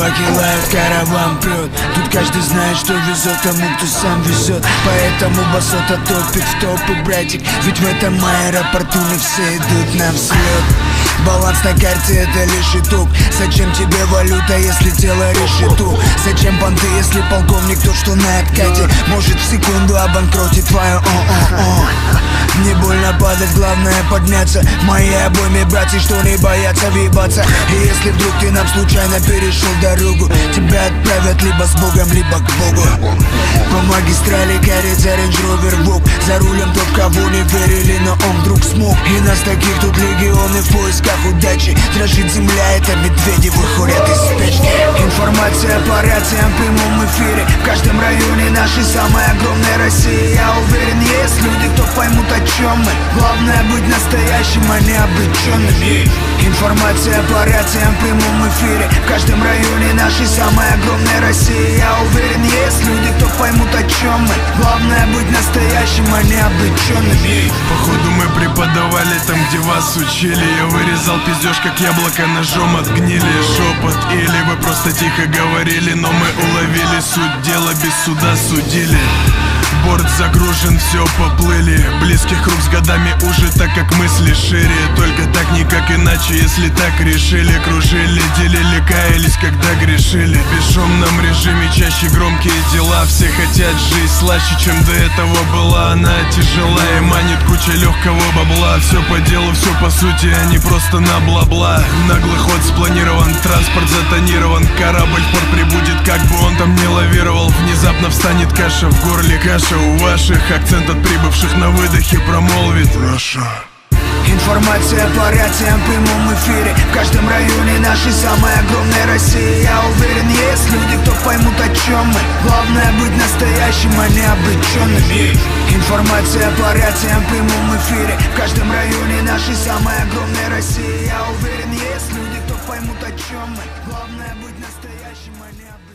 Собаки лают, караван прет. Тут каждый знает, что везет тому, кто сам везет. Поэтому басота топит в топы, братик. Ведь в этом аэропорту не все идут на взлет. Баланс на карте — это лишь итог. Зачем тебе валюта, если тело решету? Зачем понты, если полковник тот, что на откате может в секунду обанкротить твое Не больно падать, главное подняться. В моей обойме братья, что не боятся въебаться. И если вдруг ты нам случайно перешел дорогу, тебя отправят либо с Богом, либо к Богу. По магистрали катится Range Rover Vogue. За рулем тот, кого не верили, но он вдруг смог. И нас таких тут легионы в поисках удачи. Дрожит земля, это медведи выходят из спячки. Информация по рациям в прямом эфире. В каждом районе нашей самой огромной России. Я уверен, есть люди, кто поймут, о чем мы. Главное быть настоящим, а не обреченным. Информация по рациям в прямом эфире. В каждом районе нашей самой огромной России. Я уверен, есть люди, кто поймут, о чем мы. Главное быть настоящим, а не обреченным. Походу мы преподавали там, где вас учили. Я вырезал пиздеж, как яблоко ножом от гнили. Шепот или вы просто тихо говорили, но мы уловили суть дела, без суда судили. Борт загружен, все поплыли. Близких круг с годами уже, так как мысли шире. Только так, никак иначе, если так решили. Кружили, делили, каялись, когда грешили. В бесшумном режиме чаще громкие дела. Все хотят жизнь слаще, чем до этого была. Она тяжела и манит куча легкого бабла. Все по делу, все по сути, а не просто на бла-бла. Наглый ход спланирован, транспорт затонирован. Корабль в порт прибудет, как бы он там не лавировал. Внезапно встанет каша в горле, каша у ваших. Акцент от прибывших на выдохе промолвит Russia. Информация по рациям в прямом эфире. В каждом районе нашей самой огромной России. Я уверен, есть люди, кто поймут, о чем мы. Главное быть настоящим, а не обреченным. Информация по рациям в прямом эфире. В каждом районе нашей самой огромной России. Я уверен, есть люди, кто поймут, о чем мы. Главное быть настоящим, а не обреченным.